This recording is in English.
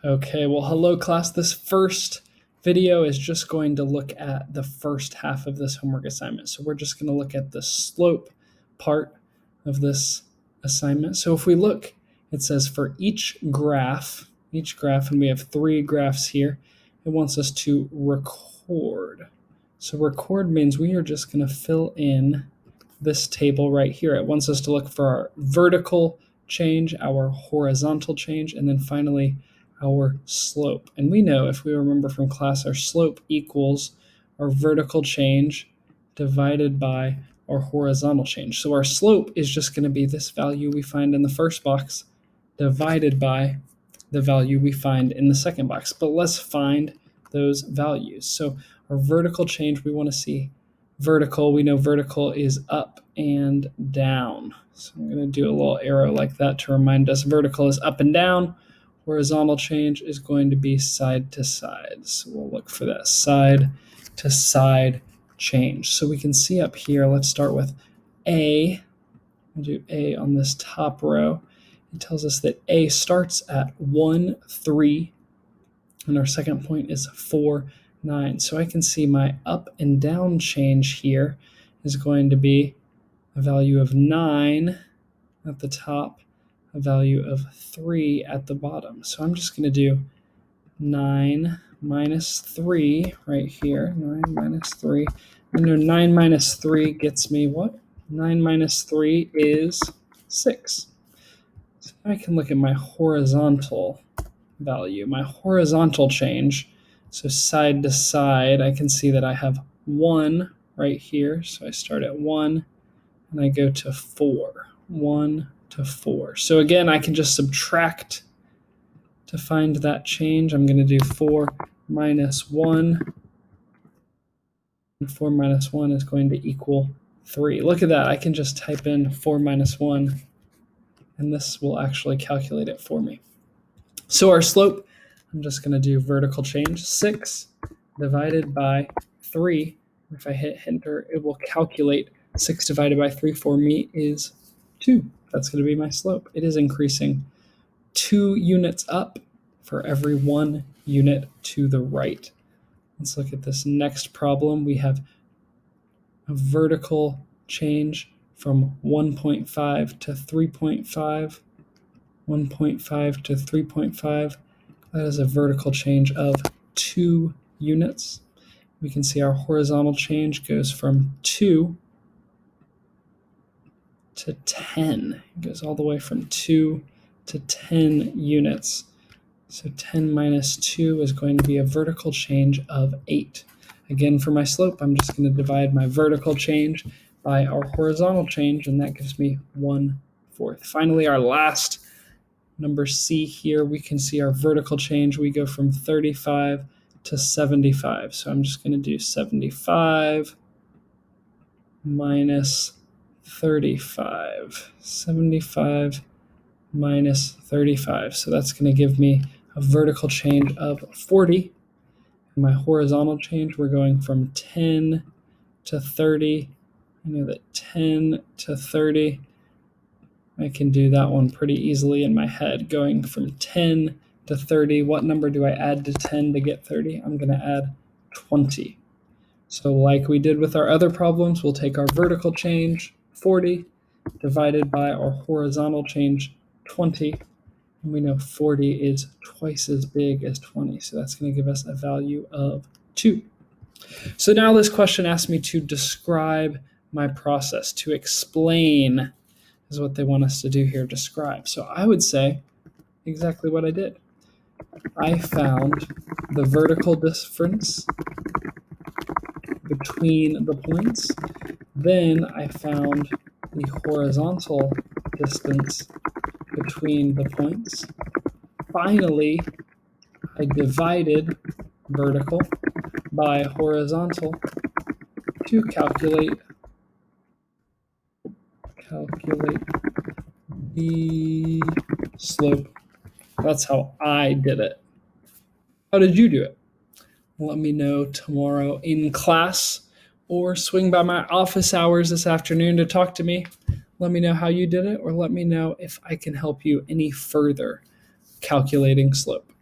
Okay, well, hello class. This first video is just going to look at the first half of this homework assignment. So we're just going to look at the slope part of this assignment. So if we look, it says for each graph, and we have 3 graphs here, it wants us to record. So record means we are just going to fill in this table right here. It wants us to look for our vertical change, our horizontal change, and then finally our slope. And we know, if we remember from class, our slope equals our vertical change divided by our horizontal change. So our slope is just going to be this value we find in the first box divided by the value we find in the second box. But let's find those values. So our vertical change, we want to see vertical. We know vertical is up and down. So I'm going to do a little arrow like that to remind us vertical is up and down. Horizontal change is going to be side to side. So we'll look for that side to side change. So we can see up here, let's start with A. We'll do A on this top row. It tells us that A starts at 1, 3, and our second point is 4, 9. So I can see my up and down change here is going to be a value of 9 at the top, a value of 3 at the bottom. So I'm just going to do 9 minus 3 right here. 9 minus 3. I know 9 minus 3 gets me what? 9 minus 3 is 6. So I can look at my horizontal value, my horizontal change. So side to side, I can see that I have 1 right here. So I start at 1 and I go to 4. 1 to 4. So again, I can just subtract to find that change. I'm going to do 4 minus 1. And 4 minus 1 is going to equal 3. Look at that. I can just type in 4 minus 1, and this will actually calculate it for me. So our slope, I'm just going to do vertical change. 6 divided by 3. If I hit enter, it will calculate 6 divided by 3 for me is 2. That's going to be my slope. It is increasing 2 units up for every 1 unit to the right. Let's look at this next problem. We have a vertical change from 1.5 to 3.5. 1.5 to 3.5. That is a vertical change of 2 units. We can see our horizontal change goes from 2 to 10. It goes all the way from 2 to 10 units. So 10 minus 2 is going to be a vertical change of 8. Again, for my slope, I'm just going to divide my vertical change by our horizontal change, and that gives me 1/4. Finally, our last number C here, we can see our vertical change. We go from 35 to 75. So I'm just going to do 75 minus 35. 75 minus 35. So that's going to give me a vertical change of 40. And my horizontal change, we're going from 10 to 30. I know that 10 to 30, I can do that one pretty easily in my head. Going from 10 to 30, what number do I add to 10 to get 30? I'm going to add 20. So like we did with our other problems, we'll take our vertical change, 40, divided by our horizontal change, 20. And we know 40 is twice as big as 20. So that's going to give us a value of 2. So now this question asks me to describe my process, to explain is what they want us to do here, describe. So I would say exactly what I did. I found the vertical difference between the points. Then I found the horizontal distance between the points. Finally, I divided vertical by horizontal to calculate the slope. That's how I did it. How did you do it? Let me know tomorrow in class, or swing by my office hours this afternoon to talk to me. Let me know how you did it, or let me know if I can help you any further calculating slope.